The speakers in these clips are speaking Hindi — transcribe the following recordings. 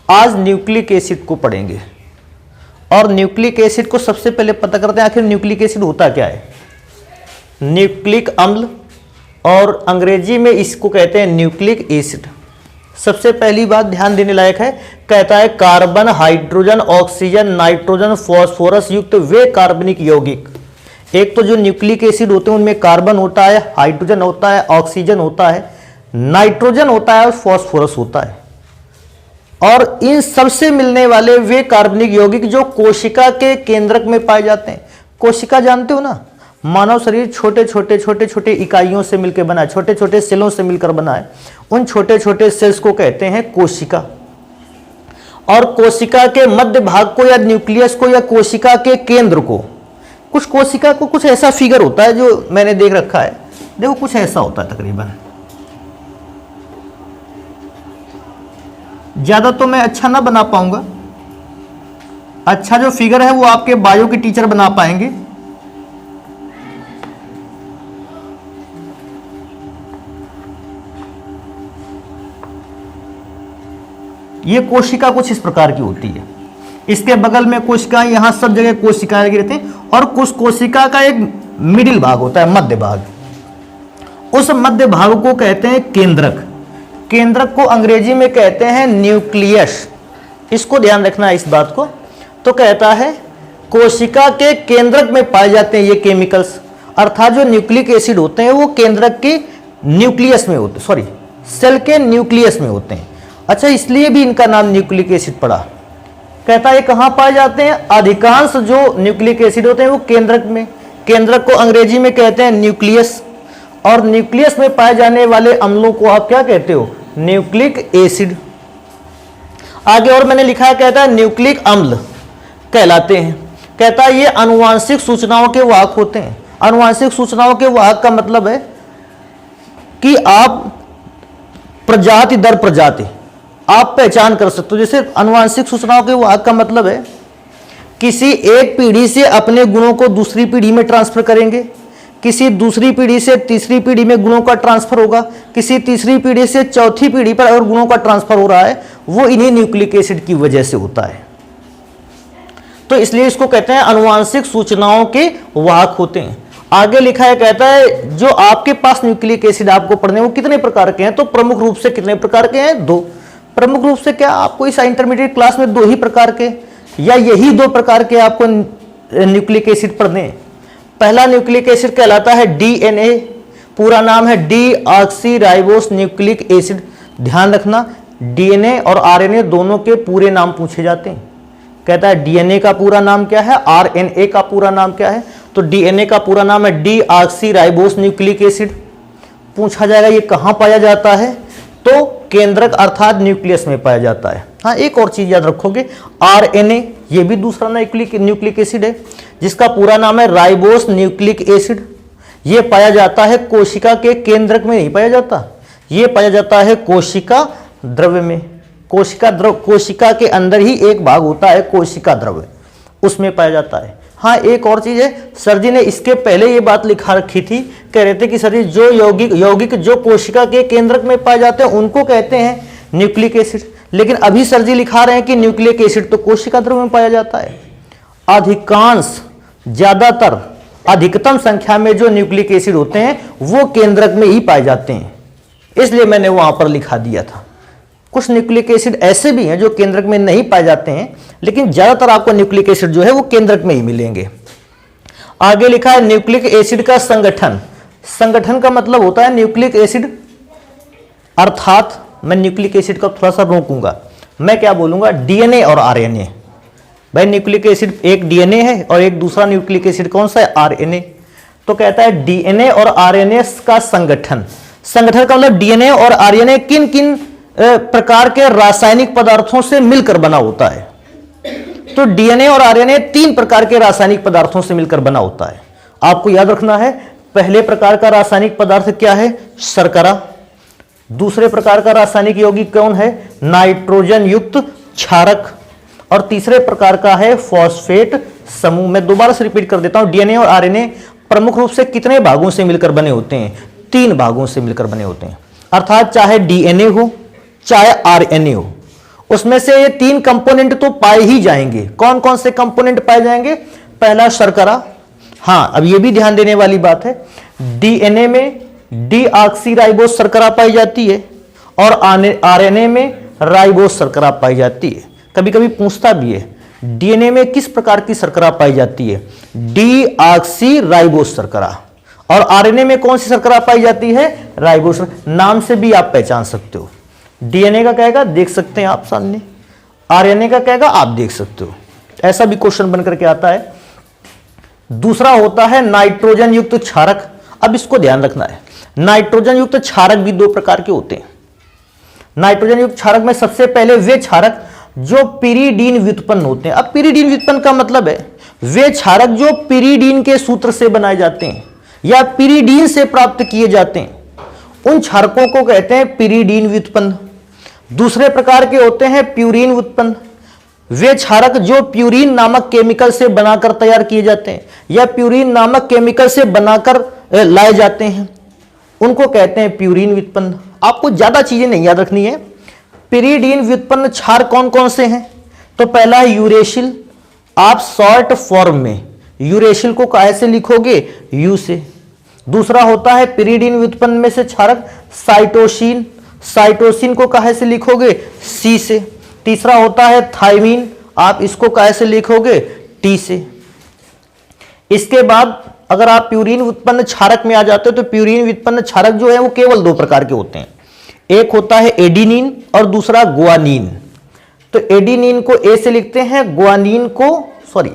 आज न्यूक्लिक एसिड को पढ़ेंगे और न्यूक्लिक एसिड को सबसे पहले पता करते हैं आखिर न्यूक्लिक एसिड होता क्या है। न्यूक्लिक अम्ल और अंग्रेजी में इसको कहते हैं न्यूक्लिक एसिड। सबसे पहली बात ध्यान देने लायक है, कहता है carbon, hydrogen, oxygen, nitrogen, phosphorus युक्त वे कार्बनिक यौगिक। एक तो जो न्यूक्लिक एसिड होते हैं उनमें कार्बन होता है, हाइड्रोजन होता है, ऑक्सीजन होता है, नाइट्रोजन होता है और फॉस्फोरस होता है। और इन सबसे मिलने वाले वे कार्बनिक यौगिक जो कोशिका के केंद्रक में पाए जाते हैं। कोशिका जानते हो ना, मानव शरीर छोटे छोटे इकाइयों से मिलकर बना है, छोटे छोटे सेलों से मिलकर बना है। उन छोटे छोटे सेल्स को कहते हैं कोशिका। और कोशिका के मध्य भाग को या न्यूक्लियस को या कोशिका के केंद्र को, कुछ कोशिका को कुछ ऐसा फिगर होता है जो मैंने देख रखा है, देखो कुछ ऐसा होता है तकरीबन। ज्यादा तो मैं अच्छा ना बना पाऊंगा, अच्छा जो फिगर है वो आपके बायो के टीचर बना पाएंगे। ये कोशिका कुछ इस प्रकार की होती है, इसके बगल में कोशिकाएं, यहां सब जगह कोशिकाएं लगी रहती हैं। और कुछ कोशिका का एक मिडिल भाग होता है, मध्य भाग, उस मध्य भाग को कहते हैं केंद्रक। केंद्रक को अंग्रेजी में कहते हैं न्यूक्लियस। इसको ध्यान रखना है इस बात को। तो कहता है कोशिका के केंद्रक में पाए जाते हैं ये केमिकल्स, अर्थात जो न्यूक्लिक एसिड होते हैं वो केंद्रक के न्यूक्लियस में होते, सॉरी सेल के न्यूक्लियस में होते हैं। अच्छा, इसलिए भी इनका नाम न्यूक्लिक एसिड पड़ा। कहता है कहां पाए जाते हैं, अधिकांश जो न्यूक्लिक एसिड होते हैं वो केंद्रक में। केंद्रक को अंग्रेजी में कहते हैं न्यूक्लियस, और न्यूक्लियस में पाए जाने वाले अम्लों को आप क्या कहते हो, न्यूक्लिक एसिड। आगे और मैंने लिखा है, कहता है न्यूक्लिक अम्ल कहलाते हैं। कहता है ये आनुवांशिक सूचनाओं के वाहक होते हैं। आनुवांशिक सूचनाओं के वाहक का मतलब है कि आप प्रजाति दर प्रजाति आप पहचान कर सकते हो। जैसे आनुवांशिक सूचनाओं के वाहक का मतलब है किसी एक पीढ़ी से अपने गुणों को दूसरी पीढ़ी में ट्रांसफर करेंगे, किसी दूसरी पीढ़ी से तीसरी पीढ़ी में गुणों का ट्रांसफर होगा, किसी तीसरी पीढ़ी से चौथी पीढ़ी पर और गुणों का ट्रांसफर हो रहा है, वो इन्हीं न्यूक्लिक एसिड की वजह से होता है। तो इसलिए इसको कहते हैं आनुवांशिक सूचनाओं के वाहक होते हैं। आगे लिखा है, कहता है जो आपके पास न्यूक्लिक एसिड आपको पढ़ने वो कितने प्रकार के हैं, तो प्रमुख रूप से कितने प्रकार के हैं, दो। प्रमुख रूप से क्या, आपको इस इंटरमीडिएट क्लास में दो ही प्रकार के या यही दो प्रकार के आपको न्यूक्लिक एसिड पढ़ने हैं। पहला न्यूक्लिक एसिड कहलाता है डीएनए, पूरा नाम है D oxy ribose nucleic acid. ध्यान रखना, डीएनए और आरएनए दोनों के पूरे नाम पूछे जाते हैं। कहता है डीएनए का पूरा नाम क्या है, आरएनए का पूरा नाम क्या है, तो डीएनए का पूरा नाम है D oxy ribose nucleic acid. पूछा जाएगा ये कहां पाया जाता है, तो केंद्रक अर्थात न्यूक्लियस में पाया जाता है। हाँ, एक और चीज याद रखोगे, आरएनए ये भी दूसरा न्यूक्लिक एसिड है जिसका पूरा नाम है राइबोस न्यूक्लिक एसिड। ये पाया जाता है कोशिका के केंद्रक में, नहीं पाया जाता, ये पाया जाता है कोशिका द्रव्य में। कोशिका के अंदर ही एक भाग होता है कोशिका द्रव्य, उसमें पाया जाता है। हाँ, एक और चीज है, सर जी ने इसके पहले ये बात लिखा रखी थी, कह रहे थे कि सर जी जो यौगिक जो कोशिका के केंद्रक में पाए जाते हैं उनको कहते हैं न्यूक्लिक एसिड, लेकिन अभी सर जी लिखा रहे हैं कि न्यूक्लिक एसिड तो कोशिका द्रव्य में पाया जाता है। अधिकांश, ज्यादातर, अधिकतम संख्या में जो न्यूक्लिक एसिड होते हैं वो केंद्रक में ही पाए जाते हैं, इसलिए मैंने वहां पर लिखा दिया था। कुछ न्यूक्लिक एसिड ऐसे भी हैं जो केंद्रक में नहीं पाए जाते हैं, लेकिन ज्यादातर आपको न्यूक्लिक एसिड जो है वो केंद्रक में ही मिलेंगे। आगे लिखा है न्यूक्लिक एसिड का संगठन। संगठन का मतलब होता है न्यूक्लिक एसिड, अर्थात मैं न्यूक्लिक एसिड का थोड़ा सा रोकूंगा, मैं क्या बोलूंगा, डीएनए और आरएनए। भाई न्यूक्लिक एसिड एक डीएनए है और एक दूसरा न्यूक्लिक एसिड कौन सा है, आरएनए। तो कहता है डीएनए और आरएनए का संगठन। संगठन का मतलब डीएनए और आरएनए किन किन प्रकार के रासायनिक पदार्थों से मिलकर बना होता है। तो डीएनए और आरएनए 3 प्रकार के रासायनिक पदार्थों से मिलकर बना होता है। आपको याद रखना है, पहले प्रकार का रासायनिक पदार्थ क्या है, शर्करा। दूसरे प्रकार का रासायनिक यौगिक कौन है, नाइट्रोजन युक्त क्षारक। और तीसरे प्रकार का है फॉस्फेट समूह। मैं दोबारा से रिपीट कर देता हूं, डीएनए और आरएनए प्रमुख रूप से कितने भागों से मिलकर बने होते हैं, 3 भागों से मिलकर बने होते हैं। अर्थात चाहे डीएनए हो चाहे आरएनए हो, उसमें से ये 3 कंपोनेंट तो पाए ही जाएंगे। कौन कौन से कंपोनेंट पाए जाएंगे? पहला शर्करा। हाँ, अब ये भी ध्यान देने वाली बात है, डीएनए में डीऑक्सीराइबोस शर्करा पाई जाती है और आरएनए में राइबोस शर्करा पाई जाती है। कभी कभी पूछता भी है, डीएनए में किस प्रकार की शर्करा पाई जाती है? डीऑक्सीराइबोस शर्करा। और आरएनए में कौन सी शर्करा पाई जाती है? राइबोस। नाम से भी आप पहचान सकते हो। डीएनए का कहेगा, देख सकते हैं आप सामने, आरएनए का कहेगा, आप देख सकते हो। ऐसा भी क्वेश्चन बनकर के आता है। दूसरा होता है नाइट्रोजन युक्त क्षारक। अब इसको ध्यान रखना है, नाइट्रोजन युक्त क्षारक भी 2 प्रकार के होते हैं। नाइट्रोजन युक्त क्षारक में सबसे पहले वे क्षारक जो पिरीडीन व्युत्पन्न होते हैं। अब पिरीडीन व्युत्पन्न का मतलब है वे क्षारक जो पिरीडीन के सूत्र से बनाए जाते हैं या पिरीडीन से प्राप्त किए जाते हैं, उन क्षारकों को कहते हैं पिरीडीन व्युत्पन्न। दूसरे प्रकार के होते हैं प्यूरीन व्युत्पन्न। वे क्षारक जो प्यूरीन नामक केमिकल से बनाकर तैयार किए जाते हैं या प्यूरीन नामक केमिकल से बनाकर लाए जाते हैं, उनको कहते हैं प्यूरीन व्युत्पन्न। आपको ज्यादा चीजें नहीं याद रखनी है। पिरीडीन व्युत्पन्न क्षार कौन कौन से हैं? तो पहला है यूरेशिल। आप शॉर्ट फॉर्म में यूरेशिल को काहे से लिखोगे? यू से। दूसरा होता है पिरीडीन व्युत्पन्न में से क्षारक साइटोसिन। साइटोसिन को काहे से लिखोगे? सी से। तीसरा होता है थाइमीन। आप इसको काहे से लिखोगे? टी से। इसके बाद अगर आप प्यूरीन व्युत्पन्न क्षारक में आ जाते हो तो प्यूरीन व्युत्पन्न क्षारक जो है वो केवल 2 प्रकार के होते हैं। एक होता है एडिनिन और दूसरा गुआनिन। तो एडिनिन को ए से लिखते हैं, गुआनिन को, सॉरी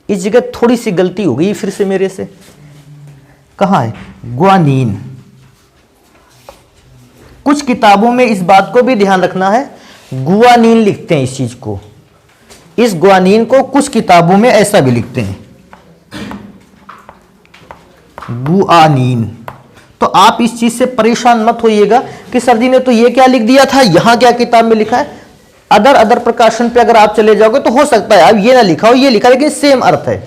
इस जगह थोड़ी सी गलती हो गई फिर से मेरे से, कहां है? गुआनिन। कुछ किताबों में इस बात को भी ध्यान रखना है, गुआनिन लिखते हैं इस चीज को। इस गुआनिन को कुछ किताबों में ऐसा भी लिखते हैं, गुआनिन। तो आप इस चीज से परेशान मत होइएगा कि सर जी ने तो ये क्या लिख दिया था, यहां क्या किताब में लिखा है। अदर प्रकाशन पे अगर आप चले जाओगे तो हो सकता है अब ये ना लिखा हो, ये लिखा, लेकिन सेम अर्थ है।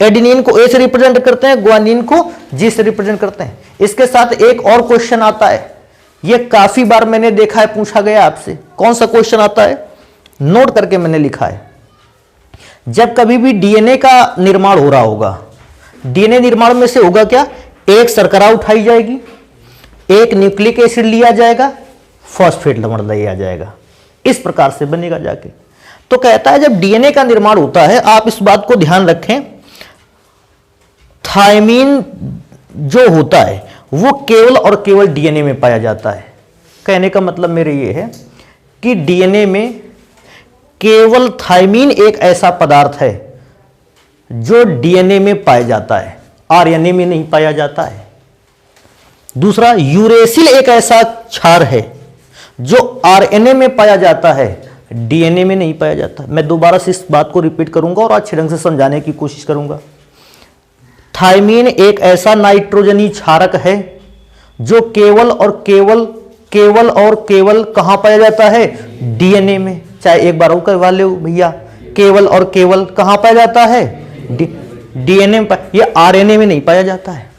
एडिनिन को ए से रिप्रेजेंट करते हैं, गुआनिन को जी से रिप्रेजेंट करते हैं। इसके साथ एक और क्वेश्चन आता है, ये काफी बार मैंने देखा है, पूछा गया आपसे। कौन सा क्वेश्चन आता है? नोट करके मैंने लिखा है। जब कभी भी डीएनए का निर्माण हो रहा होगा, डीएनए निर्माण में से होगा क्या? एक शर्करा उठाई जाएगी, एक न्यूक्लिक एसिड लिया जाएगा, फॉस्फेट लवण लिया जाएगा, इस प्रकार से बनेगा जाके। तो कहता है जब डीएनए का निर्माण होता है, आप इस बात को ध्यान रखें, थायमीन जो होता है वो केवल और केवल डीएनए में पाया जाता है। कहने का मतलब मेरे ये है कि डीएनए में केवल थायमीन एक ऐसा पदार्थ है जो डीएनए में पाया जाता है, आरएनए में नहीं पाया जाता है। दूसरा, यूरेसिल एक ऐसा क्षार है जो आरएनए में पाया जाता है, डीएनए में नहीं पाया जाता। मैं दोबारा से इस बात को रिपीट करूंगा और अच्छे ढंग से समझाने की कोशिश करूंगा। थायमीन एक ऐसा नाइट्रोजनी क्षारक है जो केवल और केवल कहां पाया जाता है? डीएनए में। चाहे एक बार और करवा लो भैया, केवल और केवल कहां पाया जाता है? डीएनए में। ये आरएनए में नहीं पाया जाता है।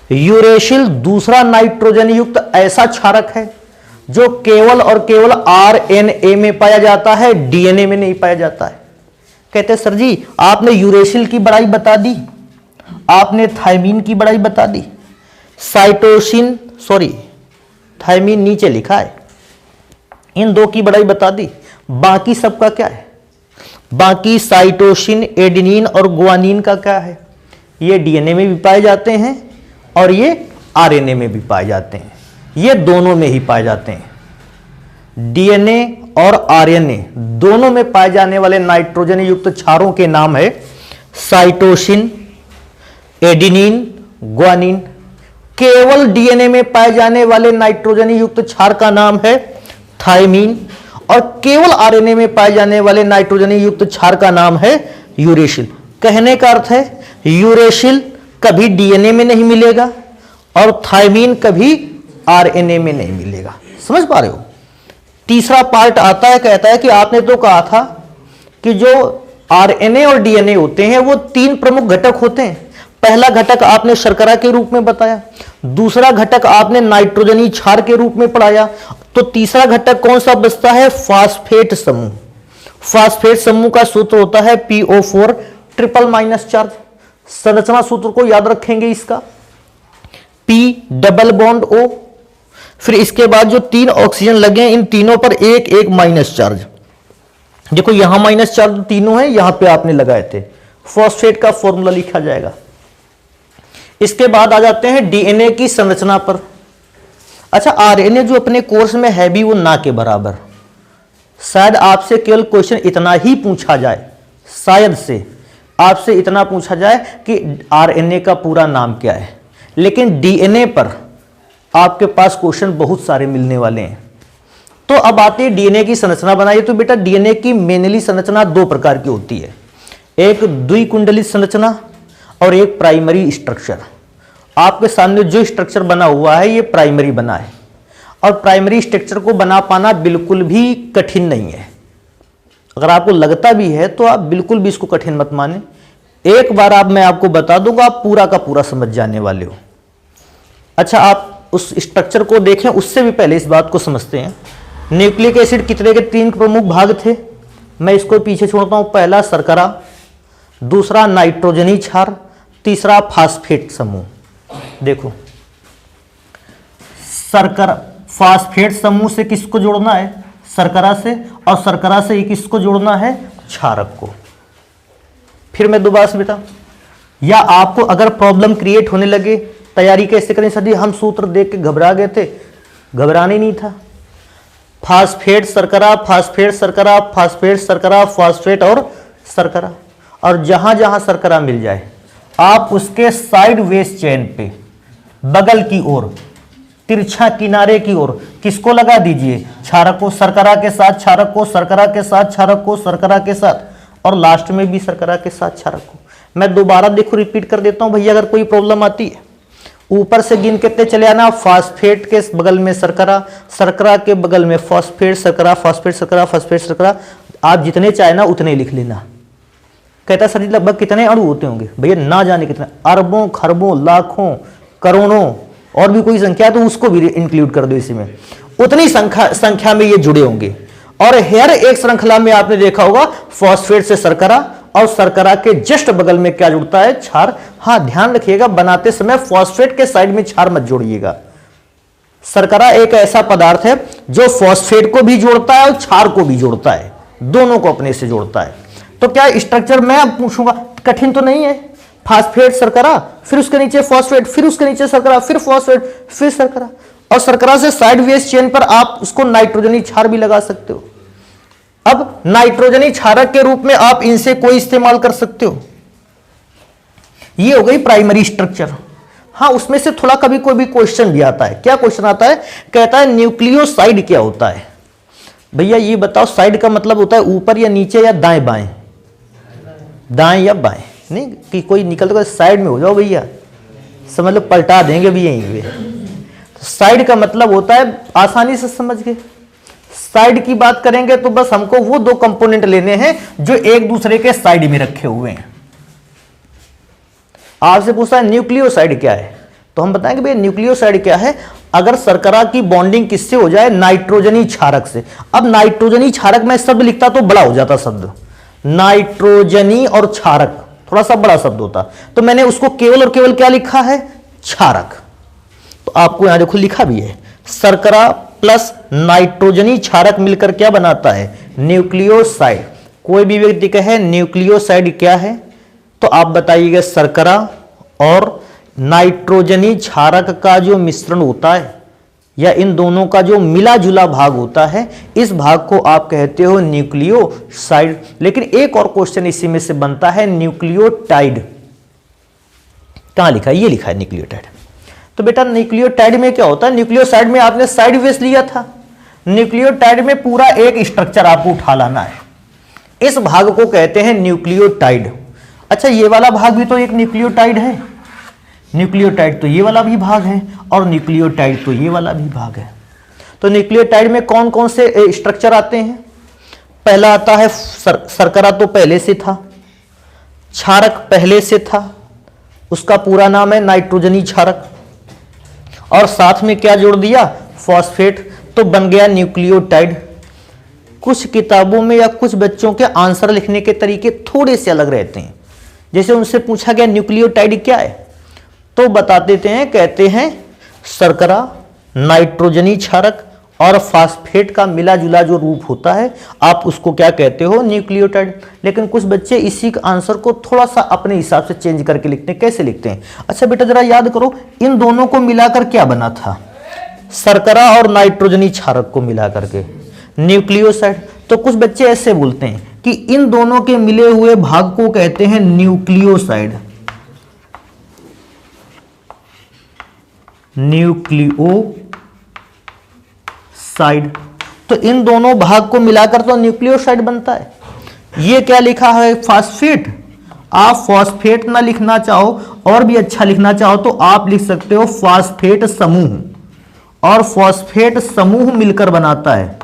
यूरेशिल दूसरा नाइट्रोजन युक्त ऐसा क्षारक है जो केवल और केवल आरएनए में पाया जाता है, डीएनए में नहीं पाया जाता है। कहते हैं सर जी आपने यूरेशिल की बड़ाई बता दी, आपने थायमीन की बड़ाई बता दी, साइटोसिन, सॉरी थायमीन नीचे लिखा है, इन 2 की बड़ाई बता दी, बाकी सबका क्या है? बाकी साइटोसिन, एडेनिन और गुआनिन का क्या है? ये डीएनए में भी पाए जाते हैं और ये आरएनए में भी पाए जाते हैं, ये दोनों में ही पाए जाते हैं। डीएनए और आरएनए दोनों में पाए जाने वाले नाइट्रोजन युक्त क्षारों के नाम है साइटोसिन, एडेनिन, गुआनिन। केवल डीएनए में पाए जाने वाले नाइट्रोजन युक्त क्षार का नाम है थायमीन और केवल आरएनए में पाए जाने वाले नाइट्रोजन युक्त क्षार का नाम है यूरेशिल। कहने का अर्थ है यूरेशिल कभी डीएनए में नहीं मिलेगा और थायमीन कभी आरएनए में नहीं मिलेगा। समझ पा रहे हो? तीसरा पार्ट आता है, कहता है कि आपने तो कहा था कि जो आरएनए और डीएनए होते हैं वो 3 प्रमुख घटक होते हैं, पहला घटक आपने शर्करा के रूप में बताया, दूसरा घटक आपने नाइट्रोजनी क्षार के रूप में पढ़ाया, तो तीसरा घटक कौन सा बचता है? फास्फेट समूह। फास्फेट समूह का सूत्र होता है PO4 ट्रिपल माइनस चार्ज। संरचना सूत्र को याद रखेंगे इसका, P डबल बॉन्ड O, फिर इसके बाद जो 3 ऑक्सीजन लगे हैं इन तीनों पर एक एक माइनस चार्ज। देखो यहां माइनस चार्ज तीनों है, यहां पे आपने लगाए थे। फॉस्फेट का फॉर्मूला लिखा जाएगा। इसके बाद आ जाते हैं डीएनए की संरचना पर। अच्छा, आरएनए जो अपने कोर्स में है भी वो ना के बराबर। शायद आपसे केवल क्वेश्चन इतना ही पूछा जाए, शायद से आपसे इतना पूछा जाए कि आरएनए का पूरा नाम क्या है, लेकिन डीएनए पर आपके पास क्वेश्चन बहुत सारे मिलने वाले हैं। तो अब आते हैं डीएनए की संरचना बनाइए। तो बेटा डीएनए की मेनली संरचना 2 प्रकार की होती है, एक द्विकुंडलित संरचना और एक प्राइमरी स्ट्रक्चर। आपके सामने जो स्ट्रक्चर बना हुआ है ये प्राइमरी बना है, और प्राइमरी स्ट्रक्चर को बना पाना बिल्कुल भी कठिन नहीं है। अगर आपको लगता भी है तो आप बिल्कुल भी इसको कठिन मत माने। एक बार आप मैं आपको बता दूंगा, आप पूरा का पूरा समझ जाने वाले हो। अच्छा, आप उस स्ट्रक्चर को देखें उससे भी पहले इस बात को समझते हैं। न्यूक्लिक एसिड कितने के 3 प्रमुख भाग थे, मैं इसको पीछे छोड़ता हूं। पहला शर्करा, दूसरा नाइट्रोजनी क्षार, तीसरा फास्फेट समूह। देखो शर्करा फास्फेट समूह से किसको जोड़ना है? शर्करा से, और शर्करा से किसको जोड़ना है? क्षारक को। फिर मैं दोबारा से बेटा, या आपको अगर प्रॉब्लम क्रिएट होने लगे तैयारी कैसे करें? सर हम सूत्र देख के घबरा गए थे, घबराने नहीं था। फास्फेट शर्करा, फास्फेट शर्करा, फास्फेट शर्करा, फास्फेट और शर्करा, और जहां जहां शर्करा मिल जाए आप उसके साइड वेज चेन पे बगल की ओर तिरछा किनारे की ओर किसको लगा दीजिए? क्षारक को। शर्करा के साथ क्षारक को, शर्करा के साथ क्षारक को, शर्करा के साथ, और लास्ट में भी शर्करा के साथ क्षारक को। मैं दोबारा देखो रिपीट कर देता हूं भैया, अगर कोई प्रॉब्लम आती है ऊपर से गिन के चले आना। फास्फेट के बगल में शर्करा, शर्करा के बगल में फास्फेट शर्करा, फास्फेट शर्करा, फास्फेट शर्करा। आप जितने चाहे ना उतने लिख लेना। कहता सर लगभग कितने अणु होते होंगे? भैया ना जाने कितने, अरबों, खरबों, लाखों, करोड़ों, और भी कोई संख्या तो उसको भी इंक्लूड कर दो इसी में। उतनी संख्या में ये जुड़े होंगे। और हर एक श्रृंखला में आपने देखा होगा फॉस्फेट से शर्करा, और शर्करा के जस्ट बगल में क्या जुड़ता है? क्षार। हाँ ध्यान रखिएगा, बनाते समय फॉस्फेट के साइड में क्षार मत जोड़िएगा। शर्करा एक ऐसा पदार्थ है जो फॉस्फेट को भी जोड़ता है और क्षार को भी जोड़ता है, दोनों को अपने से जोड़ता है। तो क्या स्ट्रक्चर मैं अब पूछूंगा, कठिन तो नहीं है। फास्फेट शर्करा, फिर उसके नीचे फॉस्फेट, फिर उसके नीचे शर्करा, फिर फॉस्फेट, फिर शर्करा, और शर्करा से साइड वेज चेन पर आप उसको नाइट्रोजनी क्षार भी लगा सकते हो। अब नाइट्रोजनी क्षारक के रूप में आप इनसे कोई इस्तेमाल कर सकते हो। ये हो गई प्राइमरी स्ट्रक्चर। हाँ, उसमें से थोड़ा कभी कोई भी क्वेश्चन भी आता है। क्या क्वेश्चन आता है? कहता है न्यूक्लियोसाइड क्या होता है? भैया ये बताओ, साइड का मतलब होता है ऊपर या नीचे या दाएं बाएं? दाएं या बाएं, नहीं कि कोई निकल कर साइड में हो जाओ भैया, समझ लो पलटा देंगे भी यहीं पे। तो साइड का मतलब होता है, आसानी से समझ गए, साइड की बात करेंगे तो बस हमको वो 2 कंपोनेंट लेने हैं जो एक दूसरे के साइड में रखे हुए हैं। आपसे पूछता है न्यूक्लियोसाइड क्या है, तो हम बताएंगे भैया न्यूक्लियोसाइड क्या है? अगर शर्करा की बॉन्डिंग किससे हो जाए? नाइट्रोजनी क्षारक से। अब नाइट्रोजनी क्षारक मैं शब्द लिखता तो बड़ा हो जाता शब्द, नाइट्रोजनी और क्षारक थोड़ा सा बड़ा शब्द होता, तो मैंने उसको केवल और केवल क्या लिखा है? क्षारक। तो आपको यहां देखो लिखा भी है, शर्करा प्लस नाइट्रोजनी क्षारक मिलकर क्या बनाता है? न्यूक्लियोसाइड। कोई भी व्यक्ति कहे न्यूक्लियोसाइड क्या है तो आप बताइएगा शर्करा और नाइट्रोजनी क्षारक का जो मिश्रण होता है, या इन दोनों का जो मिला जुला भाग होता है, इस भाग को आप कहते हो न्यूक्लियोसाइड। लेकिन एक और क्वेश्चन इसी में से बनता है, न्यूक्लियोटाइड कहां लिखा है? ये लिखा है न्यूक्लियोटाइड। तो बेटा न्यूक्लियोटाइड में क्या होता है? न्यूक्लियोसाइड में आपने साइड वेज लिया था, न्यूक्लियोटाइड में पूरा एक स्ट्रक्चर आपको उठा लाना है। इस भाग को कहते हैं न्यूक्लियोटाइड। अच्छा, ये वाला भाग भी तो एक न्यूक्लियोटाइड है। न्यूक्लियोटाइड तो ये वाला भी भाग है, और न्यूक्लियोटाइड तो ये वाला भी भाग है। तो न्यूक्लियोटाइड में कौन कौन से स्ट्रक्चर आते हैं? पहला आता है शर्करा, तो पहले से था, क्षारक पहले से था, उसका पूरा नाम है नाइट्रोजनी क्षारक, और साथ में क्या जोड़ दिया, फॉस्फेट, तो बन गया न्यूक्लियोटाइड। कुछ किताबों में या कुछ बच्चों के आंसर लिखने के तरीके थोड़े से अलग रहते हैं। जैसे उनसे पूछा गया न्यूक्लियोटाइड क्या है, तो बता देते हैं, कहते हैं शर्करा, नाइट्रोजनी क्षारक और फास्फेट का मिला जुला जो रूप होता है, आप उसको क्या कहते हो, न्यूक्लियोटाइड। लेकिन कुछ बच्चे इसी आंसर को थोड़ा सा अपने हिसाब से चेंज करके लिखते हैं। कैसे लिखते हैं, अच्छा बेटा जरा याद करो, इन दोनों को मिलाकर क्या बना था, शर्करा और नाइट्रोजनी क्षारक को मिला करके न्यूक्लियोसाइड। तो कुछ बच्चे ऐसे बोलते हैं कि इन दोनों के मिले हुए भाग को कहते हैं न्यूक्लियोसाइड, न्यूक्लियोसाइड। तो इन दोनों भाग को मिलाकर तो न्यूक्लियोसाइड बनता है। ये क्या लिखा है, फास्फेट। आप फॉस्फेट ना लिखना चाहो और भी अच्छा लिखना चाहो तो आप लिख सकते हो फास्फेट समूह, और फॉस्फेट समूह मिलकर बनाता है,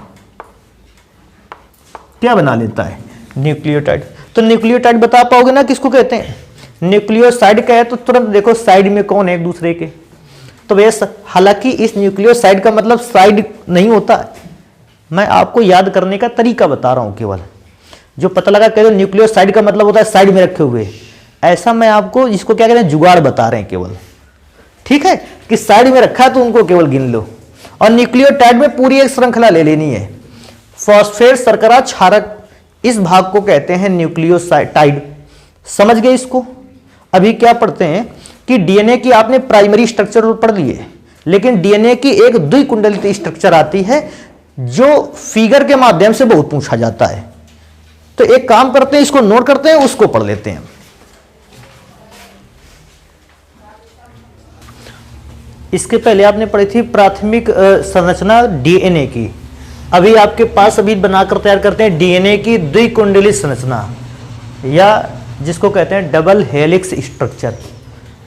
क्या बना लेता है, न्यूक्लियोटाइड। तो न्यूक्लियोटाइड बता पाओगे ना किसको कहते हैं, न्यूक्लियोसाइड का है तो तुरंत देखो साइड में कौन है एक दूसरे के, तो वैसे हालांकि इस न्यूक्लियोसाइड का मतलब साइड नहीं होता है, मैं आपको याद करने का तरीका बता रहा हूं केवल। जो पता लगा कह दो न्यूक्लियोसाइड का मतलब होता है साइड में रखे हुए, ऐसा मैं आपको इसको क्या कहते हैं, जुगाड़ बता रहे हैं केवल, ठीक है, कि साइड में रखा है तो उनको केवल गिन लो। और न्यूक्लियोटाइड में पूरी एक श्रृंखला ले लेनी है। फॉस्फेट, शर्करा, क्षारक, इस भाग को कहते हैं न्यूक्लियोटाइड। समझ गए इसको। अभी क्या पढ़ते हैं कि डीएनए की आपने प्राइमरी स्ट्रक्चर पढ़ लिए, लेकिन डीएनए की एक द्विकुंडलित स्ट्रक्चर आती है जो फिगर के माध्यम से बहुत पूछा जाता है। तो एक काम करते हैं, इसको नोट करते हैं, उसको पढ़ लेते हैं। इसके पहले आपने पढ़ी थी प्राथमिक संरचना डीएनए की। अभी आपके पास अभी बनाकर तैयार करते हैं डीएनए की द्विकुंडलित संरचना, या जिसको कहते हैं डबल हेलिक्स स्ट्रक्चर।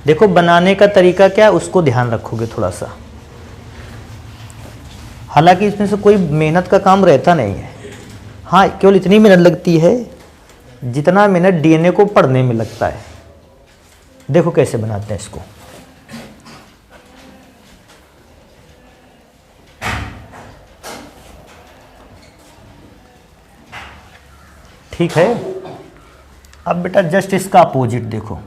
देखो बनाने का तरीका क्या है उसको ध्यान रखोगे थोड़ा सा। हालांकि इसमें से कोई मेहनत का काम रहता नहीं है, हाँ केवल इतनी मेहनत लगती है जितना मेहनत डीएनए को पढ़ने में लगता है। देखो कैसे बनाते हैं इसको। ठीक है, अब बेटा जस्ट इसका अपोजिट देखो,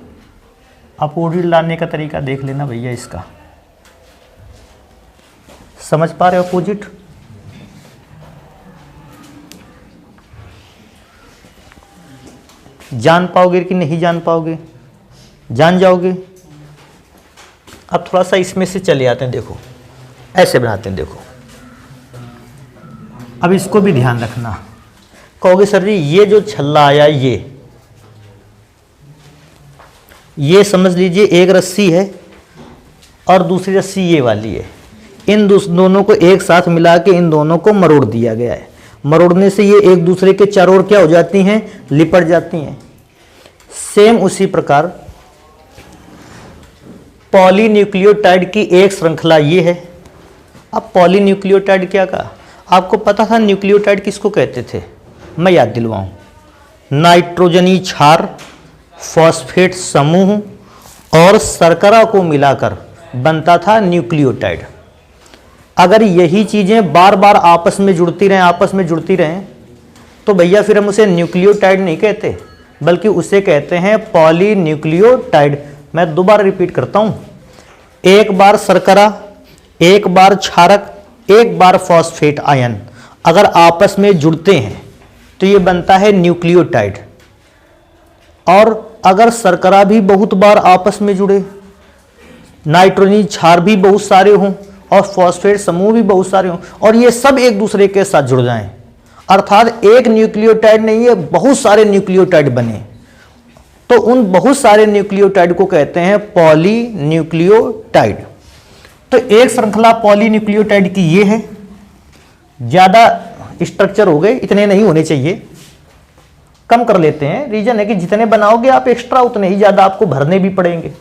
अपोजिट लाने का तरीका देख लेना भैया इसका। समझ पा रहे हो अपोजिट? जान पाओगे कि नहीं जान पाओगे? जान जाओगे। अब थोड़ा सा इसमें से चले आते हैं, देखो ऐसे बनाते हैं। देखो अब इसको भी ध्यान रखना। कहोगे सर जी ये जो छल्ला आया ये समझ लीजिए एक रस्सी है और दूसरी रस्सी ये वाली है। इन दोनों को एक साथ मिला के इन दोनों को मरोड़ दिया गया है। मरोड़ने से ये एक दूसरे के चारों ओर क्या हो जाती हैं, लिपट जाती हैं। सेम उसी प्रकार पॉलीन्यूक्लियोटाइड की एक श्रृंखला ये है। अब पॉलीन्यूक्लियोटाइड क्या कहा, आपको पता था न्यूक्लियोटाइड किसको कहते थे, मैं याद दिलवाऊं। नाइट्रोजनी क्षार, फॉस्फेट समूह और शर्करा को मिलाकर बनता था न्यूक्लियोटाइड। अगर यही चीजें बार बार आपस में जुड़ती रहें तो भैया फिर हम उसे न्यूक्लियोटाइड नहीं कहते, बल्कि उसे कहते हैं पॉलीन्यूक्लियोटाइड। मैं दोबारा रिपीट करता हूं, एक बार शर्करा, एक बार क्षारक, एक बार फॉस्फेट आयन अगर आपस में जुड़ते हैं तो ये बनता है न्यूक्लियोटाइड। और अगर शर्करा भी बहुत बार आपस में जुड़े, नाइट्रोजनी क्षार भी बहुत सारे हों और फॉस्फेट समूह भी बहुत सारे हों और ये सब एक दूसरे के साथ जुड़ जाएं, अर्थात एक न्यूक्लियोटाइड नहीं है बहुत सारे न्यूक्लियोटाइड बने, तो उन बहुत सारे न्यूक्लियोटाइड को कहते हैं पॉलीन्यूक्लियोटाइड। तो एक श्रृंखला पॉलीन्यूक्लियोटाइड की ये है। ज्यादा स्ट्रक्चर हो गए, इतने नहीं होने चाहिए, कम कर लेते हैं। रीजन है कि जितने बनाओगे आप एक्स्ट्रा उतने ही ज्यादा आपको भरने भी पड़ेंगे।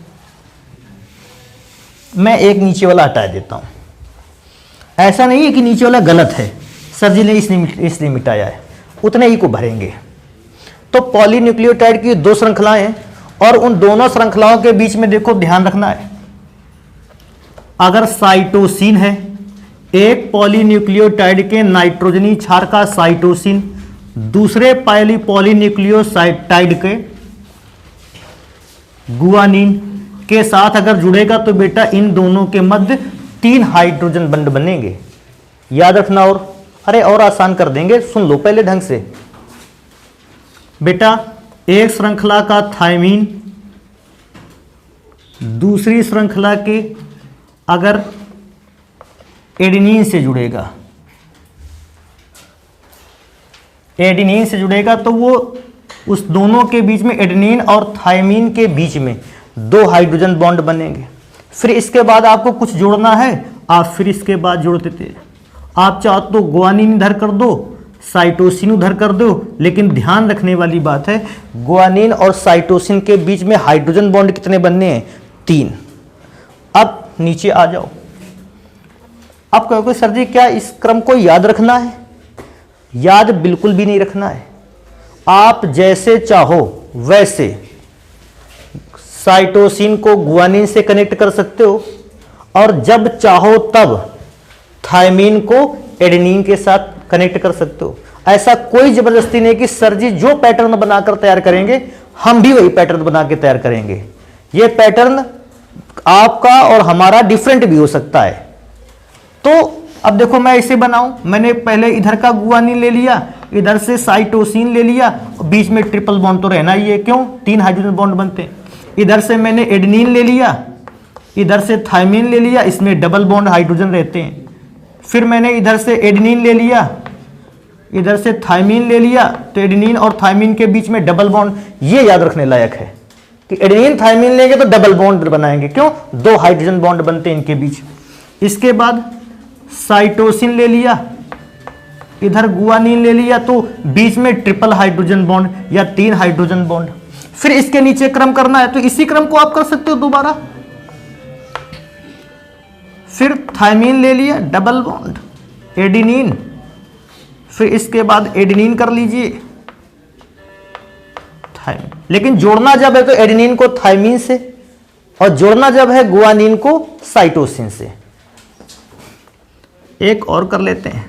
मैं एक नीचे वाला हटा देता हूं। ऐसा नहीं है कि नीचे वाला गलत है, सर जी ने इसलिए मिटाया है, उतने ही को भरेंगे। तो पॉलीन्यूक्लियोटाइड की दो श्रृंखलाएं हैं और उन दोनों श्रृंखलाओं के बीच में देखो ध्यान रखना है, अगर साइटोसिन है, एक पॉलीन्यूक्लियोटाइड के नाइट्रोजनी क्षार का साइटोसिन दूसरे पॉलीन्यूक्लियोटाइड के गुआनिन के साथ अगर जुड़ेगा तो बेटा इन दोनों के मध्य 3 हाइड्रोजन बंड बनेंगे। याद रखना। और आसान कर देंगे, सुन लो पहले ढंग से बेटा। एक श्रृंखला का थायमीन दूसरी श्रृंखला के अगर एडेनिन से जुड़ेगा, एडेनिन से जुड़ेगा तो वो उस दोनों के बीच में, एडेनिन और थायमीन के बीच में 2 हाइड्रोजन बॉन्ड बनेंगे। फिर इसके बाद आपको कुछ जोड़ना है, आप फिर इसके बाद जोड़ देते। आप चाहो तो गुआनिन इधर कर दो, साइटोसिन उधर कर दो, लेकिन ध्यान रखने वाली बात है गुआनिन और साइटोसिन के बीच में हाइड्रोजन बॉन्ड कितने बनने हैं? 3। अब नीचे आ जाओ। अब कहोगे सर जी क्या इस क्रम को याद रखना है? याद बिल्कुल भी नहीं रखना है। आप जैसे चाहो वैसे साइटोसिन को गुआनिन से कनेक्ट कर सकते हो और जब चाहो तब थायमीन को एडेनिन के साथ कनेक्ट कर सकते हो। ऐसा कोई जबरदस्ती नहीं कि सर जी जो पैटर्न बनाकर तैयार करेंगे हम भी वही पैटर्न बना के तैयार करेंगे। ये पैटर्न आपका और हमारा डिफरेंट भी हो सकता है। तो अब देखो मैं इसे बनाऊं, मैंने पहले इधर का गुआनिन ले लिया, इधर से साइटोसिन ले लिया, बीच में ट्रिपल बॉन्ड तो रहना ही है, क्यों? 3 हाइड्रोजन बॉन्ड बनते हैं। इधर से मैंने एडेनिन ले लिया, इधर से थायमीन ले लिया, इसमें डबल बॉन्ड हाइड्रोजन रहते हैं। फिर मैंने इधर से एडेनिन ले लिया, इधर से थायमीन ले लिया, तो एडेनिन और थायमीन के बीच में डबल बॉन्ड। ये याद रखने लायक है कि एडेनिन थायमीन लेंगे तो डबल बॉन्ड बनाएंगे, क्यों? 2 हाइड्रोजन बॉन्ड बनते हैं इनके बीच। इसके बाद साइटोसिन ले लिया, इधर गुआनिन ले लिया, तो बीच में ट्रिपल हाइड्रोजन बॉन्ड या 3 हाइड्रोजन बॉन्ड। फिर इसके नीचे क्रम करना है तो इसी क्रम को आप कर सकते हो दोबारा। फिर थायमीन ले लिया, डबल बॉन्ड, एडेनिन, फिर इसके बाद एडेनिन कर लीजिए, थायमीन। लेकिन जोड़ना जब है तो एडेनिन को थायमीन से और जोड़ना जब है गुआनिन को साइटोसिन से। एक और कर लेते हैं।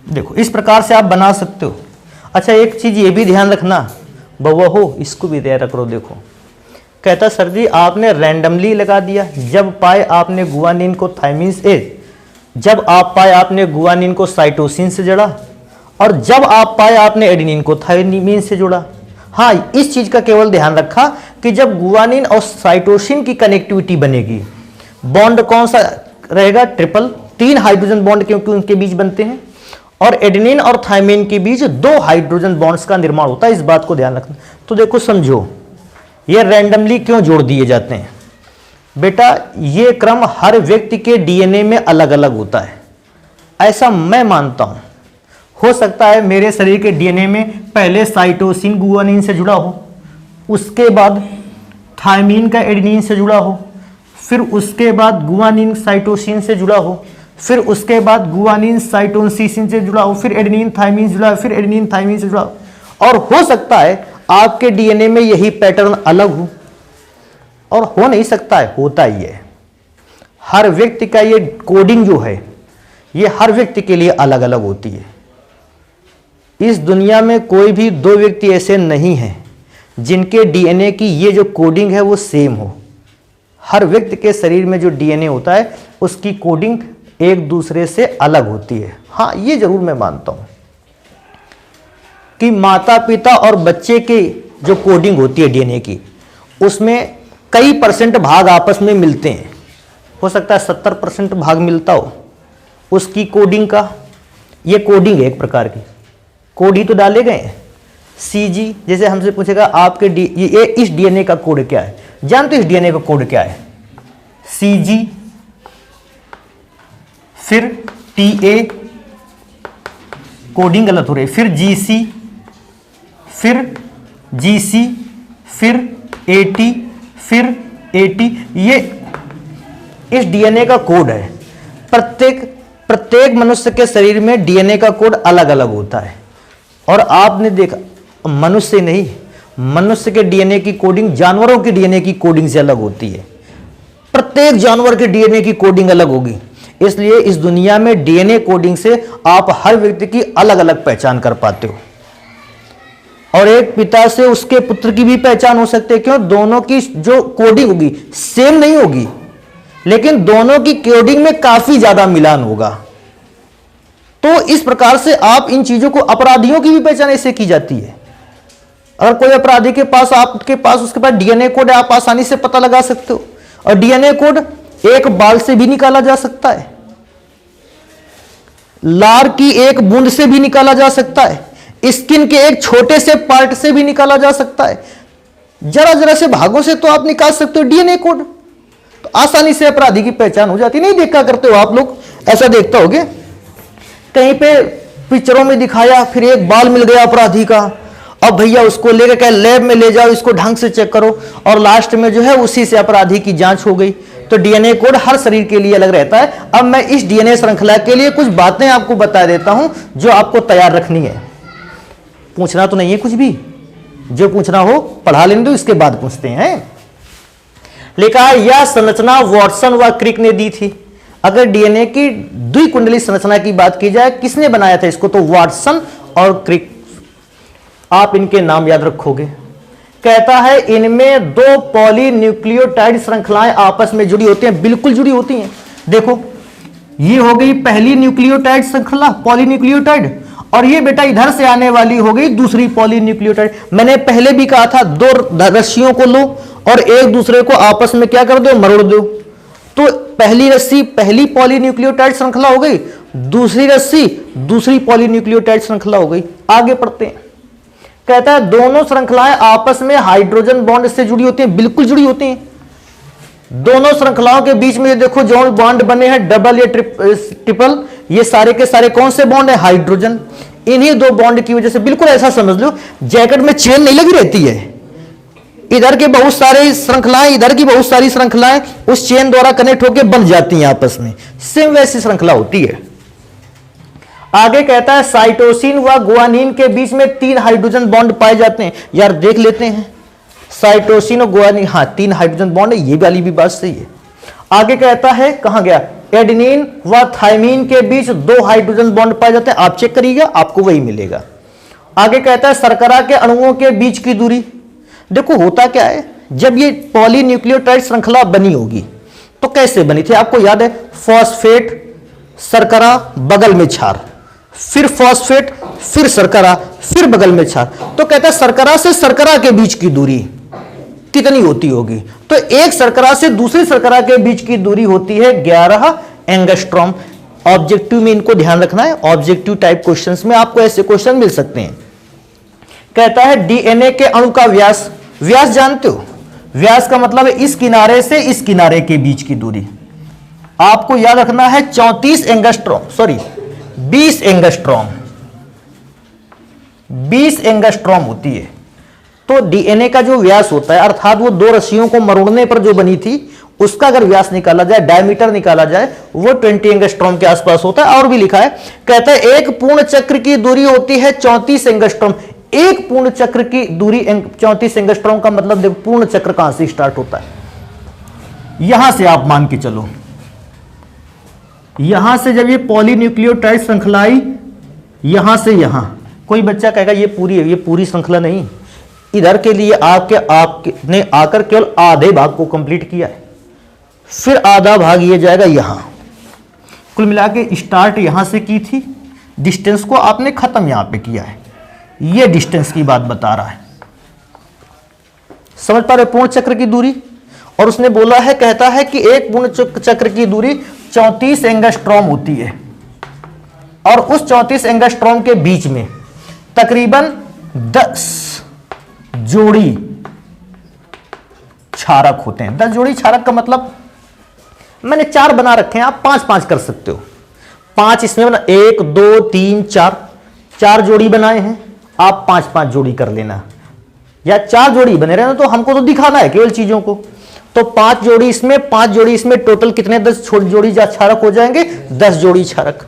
देखो इस प्रकार से आप बना सकते हो। अच्छा एक चीज ये भी ध्यान रखना बउआ हो, इसको भी तैयार करो। देखो कहता सर जी आपने रैंडमली लगा दिया, जब पाए आपने गुआनिन को थायमीन से, जब आप पाए आपने गुआनिन को साइटोसिन से जोड़ा और जब आप पाए आपने एडेनिन को थायमीन से जोड़ा। हाँ इस चीज का केवल ध्यान रखा कि जब गुआनिन और साइटोसिन की कनेक्टिविटी बनेगी, बॉन्ड कौन सा रहेगा? ट्रिपल, 3 हाइड्रोजन बॉन्ड क्योंकि उनके बीच बनते हैं, और एडेनिन और थायमीन के बीच 2 हाइड्रोजन बॉन्ड्स का निर्माण होता है। इस बात को ध्यान रखना। तो देखो समझो ये रैंडमली क्यों जोड़ दिए जाते हैं बेटा? ये क्रम हर व्यक्ति के डीएनए में अलग अलग होता है, ऐसा मैं मानता हूं। हो सकता है मेरे शरीर के डीएनए में पहले साइटोसिन गुआनिन से जुड़ा हो, उसके बाद थायमीन का एडेनिन से जुड़ा हो, फिर उसके बाद गुआनिन साइटोसिन से जुड़ा हो, फिर उसके बाद गुआनिन साइटोसिन से जुड़ा हो, फिर एडेनिन थायमीन से जुड़ा हो, फिर एडेनिन थायमीन से जुड़ा हो। और हो सकता है आपके डीएनए में यही पैटर्न अलग हो, और हो नहीं सकता है, होता ही है। हर व्यक्ति का ये कोडिंग जो है ये हर व्यक्ति के लिए अलग अलग होती है। इस दुनिया में कोई भी 2 व्यक्ति ऐसे नहीं हैं जिनके डीएनए की ये जो कोडिंग है वो सेम हो। हर व्यक्ति के शरीर में जो डीएनए होता है उसकी कोडिंग एक दूसरे से अलग होती है। हाँ ये जरूर मैं मानता हूं कि माता पिता और बच्चे की जो कोडिंग होती है डीएनए की, उसमें कई % भाग आपस में मिलते हैं। हो सकता है 70% भाग मिलता हो उसकी कोडिंग का। ये कोडिंग है एक प्रकार की, कोड ही तो डाले गए हैं। CG जैसे हमसे पूछेगा आपके ये इस डीएनए का कोड क्या है, जानते हो इस डीएनए का कोड क्या है? CG, फिर TA, कोडिंग गलत हो रही, फिर GC, फिर GC, फिर AT, फिर AT। इस डीएनए का कोड है। प्रत्येक मनुष्य के शरीर में डीएनए का कोड अलग अलग होता है। और आपने देखा, मनुष्य नहीं, मनुष्य के डीएनए की कोडिंग जानवरों के डीएनए की कोडिंग से अलग होती है। प्रत्येक जानवर के डीएनए की कोडिंग अलग होगी। इसलिए इस दुनिया में डीएनए कोडिंग से आप हर व्यक्ति की अलग अलग पहचान कर पाते हो। और एक पिता से उसके पुत्र की भी पहचान हो सकती है। क्यों? दोनों की जो कोडिंग होगी सेम नहीं होगी, लेकिन दोनों की कोडिंग में काफी ज्यादा मिलान होगा। तो इस प्रकार से आप इन चीजों को, अपराधियों की भी पहचान ऐसे की जाती है। अगर कोई अपराधी के पास, आपके पास, उसके पास डीएनए कोड है, आप आसानी से पता लगा सकते हो। और डीएनए कोड एक बाल से भी निकाला जा सकता है, लार की एक बूंद से भी निकाला जा सकता है, स्किन के एक छोटे से पार्ट से भी निकाला जा सकता है। जरा जरा से भागों से तो आप निकाल सकते हो डीएनए कोड। तो आसानी से अपराधी की पहचान हो जाती। नहीं देखा करते हो आप लोग? ऐसा देखता होगे कहीं पे पिक्चरों में दिखाया, फिर एक बाल मिल गया अपराधी का, अब भैया उसको लेकर के लैब में ले जाओ, इसको ढंग से चेक करो, और लास्ट में जो है उसी से अपराधी की जांच हो गई। तो डीएनए कोड हर शरीर के लिए अलग रहता है। अब मैं इस डीएनए श्रृंखला के लिए कुछ बातें आपको बता देता हूं जो आपको तैयार रखनी है। पूछना तो नहीं है कुछ भी, जो पूछना हो पढ़ा लेने दो, इसके बाद पूछते हैं। लिखा है यह संरचना वाटसन व क्रिक ने दी थी। अगर डीएनए की द्विकुंडली संरचना की बात की जाए, किसने बनाया था इसको? तो वाटसन और क्रिक। आप इनके नाम याद रखोगे। कहता है इनमें दो पॉलीन्यूक्लियोटाइड श्रृंखलाएं आपस में जुड़ी होती हैं, बिल्कुल जुड़ी होती हैं। देखो, ये हो गई पहली न्यूक्लियोटाइड श्रृंखला, पॉलीन्यूक्लियोटाइड, और ये बेटा इधर से आने वाली हो गई दूसरी पॉलीन्यूक्लियोटाइड। मैंने पहले भी कहा था, दो रस्सियों को लो और एक दूसरे को आपस में क्या कर दो? मरोड़ दो। तो पहली रस्सी पहली पॉलीन्यूक्लियोटाइड श्रृंखला हो गई, दूसरी रस्सी दूसरी पॉलीन्यूक्लियोटाइड श्रृंखला हो गई। आगे पढ़ते हैं। कहता है दोनों श्रृंखलाएं आपस में हाइड्रोजन बॉन्ड से जुड़ी होती हैं, बिल्कुल जुड़ी होती हैं। दोनों श्रृंखलाओं के बीच में देखो जो बॉन्ड बने हैं, डबल या ट्रिपल, ये सारे के सारे कौन से बॉन्ड है? हाइड्रोजन। इन्हीं दो बॉन्ड की वजह से, बिल्कुल ऐसा समझ लो जैकेट में चेन नहीं लगी रहती है, इधर के बहुत सारे श्रृंखलाएं, इधर की बहुत सारी श्रृंखलाएं उस चेन द्वारा कनेक्ट होकर बन जाती हैं आपस में, सेम वैसी श्रृंखला होती है। आगे कहता है साइटोसिन व गुआनिन के बीच में 3 हाइड्रोजन बॉन्ड पाए जाते हैं। यार देख लेते हैं, साइटोसिन और गुआनिन, हाँ 3 हाइड्रोजन बॉन्ड है, ये वाली भी बात सही है। आगे कहता है, कहां गया? एडेनिन व थायमिन के बीच 2 हाइड्रोजन बॉन्ड पाए जाते हैं। आप चेक करिएगा, आपको वही मिलेगा। आगे कहता है शर्करा के अणुओं के बीच की दूरी। देखो होता क्या है, जब ये पॉलीन्यूक्लियोटाइड श्रृंखला बनी होगी तो कैसे बनी थी? आपको याद है, फॉस्फेट, शर्करा, बगल में क्षार, फिर फॉस्फेट, फिर शर्करा, फिर बगल में क्षार। तो कहता है शर्करा से शर्करा के बीच की दूरी कितनी होती होगी? तो एक शर्करा से दूसरी शर्करा के बीच की दूरी होती है 11 एंगस्ट्रॉम। ऑब्जेक्टिव में इनको ध्यान रखना है, ऑब्जेक्टिव टाइप क्वेश्चंस में आपको ऐसे क्वेश्चन मिल सकते हैं। कहता है डीएनए के अणु का व्यास, व्यास जानते हो? व्यास का मतलब है इस किनारे से इस किनारे के बीच की दूरी। आपको याद रखना है 34 एंगस्ट्रॉम, सॉरी 20 एंगस्ट्रॉम, 20 एंगस्ट्रॉम होती है। तो डीएनए का जो व्यास होता है, अर्थात वो 2 रस्सियों को मरोड़ने पर जो बनी थी, उसका अगर व्यास निकाला जाए, डायमीटर निकाला जाए, वो 20 एंगस्ट्रॉम के आसपास होता है। और भी लिखा है, कहता है एक पूर्ण चक्र की दूरी होती है 34 एंगस्ट्रॉम। एक पूर्ण चक्र की दूरी 34 एंगस्ट्रॉम का मतलब देखो पूर्ण चक्र कहां से स्टार्ट होता है? यहां से आप मान के चलो, यहां से जब ये पॉलीन्यूक्लियोटाइड श्रृंखलाई यहां से यहां, कोई बच्चा कहेगा ये पूरी है, ये पूरी श्रृंखला नहीं, इधर के लिए आपने आकर केवल आधे भाग को कंप्लीट किया है, फिर आधा भाग ये जाएगा यहां। कुल मिला के स्टार्ट यहां से की थी, डिस्टेंस को आपने खत्म यहां पे किया है। ये डिस्टेंस की बात बता रहा है, समझ पा रहे? पूर्ण चक्र की दूरी। और उसने बोला है, कहता है कि एक पूर्ण चक्र की दूरी 34 एंगस्ट्रॉम होती है, और उस 34 एंगस्ट्रॉम के बीच में तकरीबन 10 जोड़ी क्षारक होते हैं। 10 जोड़ी क्षारक का मतलब मैंने 4 बना रखे हैं, आप 5-5 कर सकते हो। 5 इसमें बना, 1 2 3 4 जोड़ी बनाए हैं, आप 5-5 जोड़ी कर लेना, या 4 जोड़ी बने रहना, तो हमको तो दिखाना है केवल चीजों को। तो 5 जोड़ी इसमें, 5 जोड़ी इसमें, टोटल कितने 10 जोड़ी क्षारक हो जाएंगे, 10 जोड़ी क्षारक।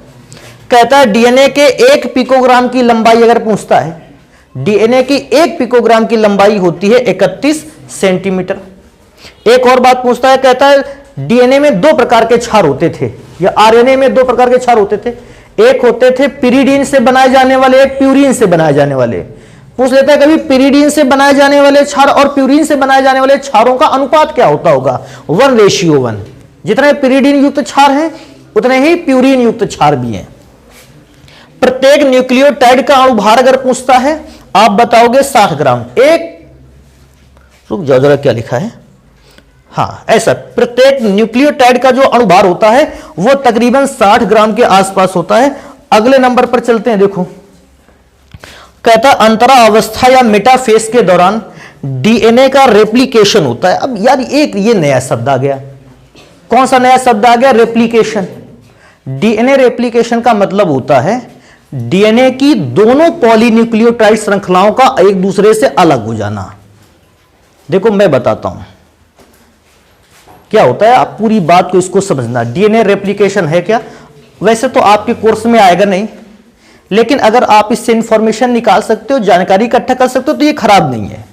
कहता है डीएनए के 1 पिकोग्राम की लंबाई अगर पूछता है, डीएनए की 1 पिकोग्राम की लंबाई होती है 31 सेंटीमीटर। एक और बात पूछता है, कहता है डीएनए में 2 प्रकार के क्षार होते थे, या आरएनए में 2 प्रकार के क्षार होते थे। एक होते थे पिरिडीन से बनाए जाने वाले, एक प्यूरिन से बनाए जाने वाले। पूछ लेता है कभी पिरिडीन से बनाए जाने वाले क्षार और प्यूरिन से बनाए जाने वाले क्षारों का अनुपात क्या होता होगा, 1:1। जितने पिरिडीन युक्त क्षार हैं उतने ही प्यूरिन युक्त क्षार भी हैं। प्रत्येक न्यूक्लियोटाइड का अणुभार अगर पूछता है, आप बताओगे 60 ग्राम। रुक जाओ जरा, क्या लिखा है, हाँ ऐसा, प्रत्येक न्यूक्लियोटाइड का जो अणुभार होता है वो तकरीबन 60 ग्राम के आसपास होता है। अगले नंबर पर चलते हैं, देखो कहता अंतरा अवस्था या मेटाफेज के दौरान डीएनए का रेप्लिकेशन होता है। अब यार एक ये नया शब्द आ गया, कौन सा नया शब्द आ गया, रेप्लिकेशन। डीएनए रेप्लिकेशन का मतलब होता है डीएनए की दोनों पॉलीन्यूक्लियोटाइड श्रृंखलाओं का एक दूसरे से अलग हो जाना। देखो मैं बताता हूं क्या होता है, आप पूरी बात को इसको समझना। डीएनए रेप्लिकेशन है क्या, वैसे तो आपके कोर्स में आएगा नहीं, लेकिन अगर आप इससे इंफॉर्मेशन निकाल सकते हो, जानकारी इकट्ठा कर सकते हो तो ये खराब नहीं है,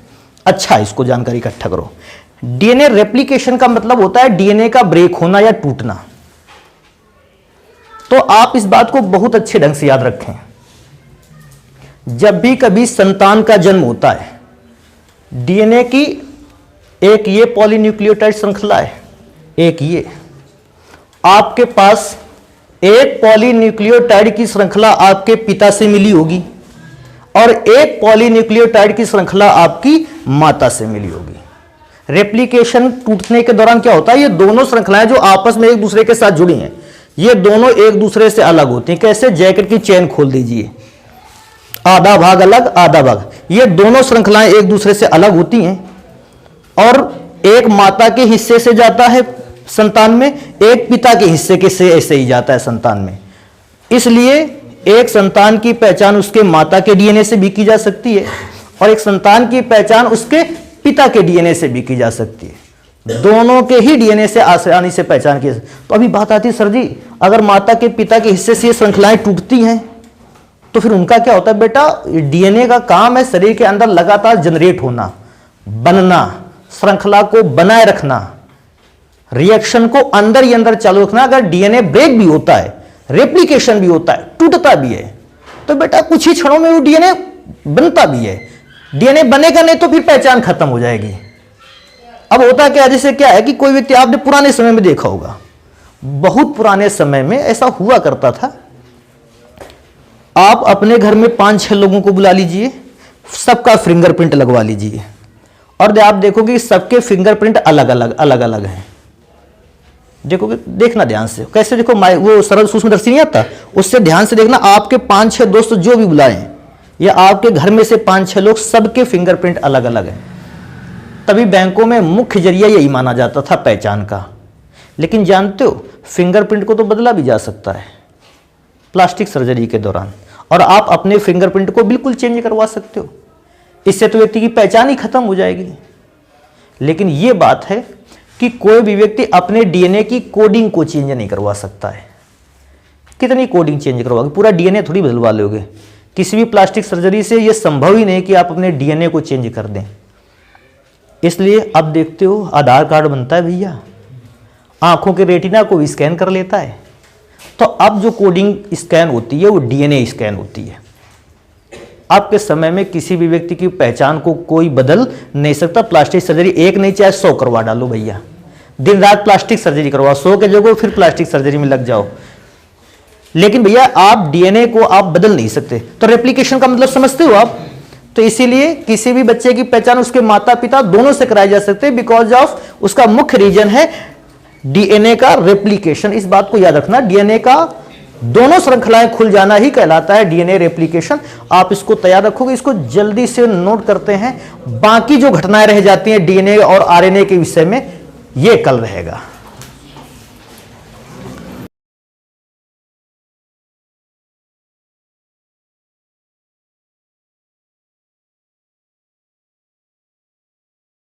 अच्छा इसको जानकारी इकट्ठा करो। डीएनए रेप्लिकेशन का मतलब होता है डीएनए का ब्रेक होना या टूटना। तो आप इस बात को बहुत अच्छे ढंग से याद रखें, जब भी कभी संतान का जन्म होता है, डीएनए की एक ये पॉलीन्यूक्लियोटाइड श्रृंखला है, एक ये, आपके पास एक पॉलीन्यूक्लियोटाइड की श्रृंखला आपके पिता से मिली होगी और एक पॉलीन्यूक्लियोटाइड की श्रृंखला आपकी माता से मिली होगी। रेप्लिकेशन टूटने के दौरान क्या होता है, ये दोनों श्रृंखलाएं जो आपस में एक दूसरे के साथ जुड़ी हैं, ये दोनों एक दूसरे से अलग होती हैं। कैसे, जैकेट की चेन खोल दीजिए, आधा भाग अलग आधा भाग, ये दोनों श्रृंखलाएं एक दूसरे से अलग होती हैं और एक माता के हिस्से से जाता है संतान में, एक पिता के हिस्से के से ऐसे ही जाता है संतान में। इसलिए एक संतान की पहचान उसके माता के डीएनए से भी की जा सकती है और एक संतान की पहचान उसके पिता के डीएनए से भी की जा सकती है। दोनों के ही डीएनए से आसानी से पहचान की। तो अभी बात आती है सर जी, अगर माता के पिता के हिस्से से ये श्रृंखलाएं टूटती हैं तो फिर उनका क्या होता है? बेटा डीएनए का काम है शरीर के अंदर लगातार जनरेट होना, बनना, श्रृंखला को बनाए रखना, रिएक्शन को अंदर ही अंदर चालू रखना। अगर डीएनए ब्रेक भी होता है, रेप्लिकेशन भी होता है, टूटता भी है, तो बेटा कुछ ही क्षणों में वो डीएनए बनता भी है। डीएनए बनेगा नहीं तो फिर पहचान खत्म हो जाएगी। अब होता क्या, जैसे क्या है कि कोई व्यक्ति आपने पुराने समय में देखा होगा, बहुत पुराने समय में ऐसा हुआ करता था, आप अपने घर में 5-6 लोगों को बुला लीजिए, सबका फिंगरप्रिंट लगवा लीजिए और आप देखोगे सबके फिंगरप्रिंट अलग अलग हैं। देखोगे, देखना ध्यान से, कैसे देखो, वो सरल सूक्ष्मदर्शी नहीं आता, उससे ध्यान से देखना। आपके 5-6 दोस्त जो भी बुलाएं या आपके घर में से 5-6 लोग, सबके फिंगरप्रिंट अलग अलग हैं। तभी बैंकों में मुख्य जरिया यही माना जाता था पहचान का। लेकिन जानते हो, फिंगरप्रिंट को तो बदला भी जा सकता है प्लास्टिक सर्जरी के दौरान, और आप अपने फिंगरप्रिंट को बिल्कुल चेंज करवा सकते हो। इससे तो व्यक्ति की पहचान ही खत्म हो जाएगी। लेकिन यह बात है कि कोई भी व्यक्ति अपने डीएनए की कोडिंग को चेंज नहीं करवा सकता है। कितनी कोडिंग चेंज करवाओगे, पूरा डीएनए थोड़ी बदलवा लोगे। किसी भी प्लास्टिक सर्जरी से यह संभव ही नहीं कि आप अपने डीएनए को चेंज कर दें। इसलिए अब देखते हो, आधार कार्ड बनता है भैया, आंखों के रेटिना को भी स्कैन कर लेता है। तो अब जो कोडिंग स्कैन होती है वो डीएनए स्कैन होती है। आपके समय में किसी भी व्यक्ति की पहचान को कोई बदल नहीं सकता। प्लास्टिक सर्जरी एक नहीं, चाहे 100 करवा डालो भैया, दिन रात प्लास्टिक सर्जरी करवाओ, 100 के जगह फिर प्लास्टिक सर्जरी में लग जाओ। लेकिन भैया आप डीएनए को आप बदल नहीं सकते। तो रेप्लिकेशन का मतलब समझते हो आप? तो इसीलिए किसी भी बच्चे की पहचान उसके माता पिता दोनों से कराई जा सकते हैं, बिकॉज ऑफ उसका मुख्य रीजन है डीएनए का रेप्लिकेशन। इस बात को याद रखना, डीएनए का दोनों श्रृंखलाएं खुल जाना ही कहलाता है डीएनए रेप्लिकेशन। आप इसको तैयार रखोगे, इसको जल्दी से नोट करते हैं। बाकी जो घटनाएं रह जाती हैं डीएनए और आरएनए के विषय में, ये कल रहेगा।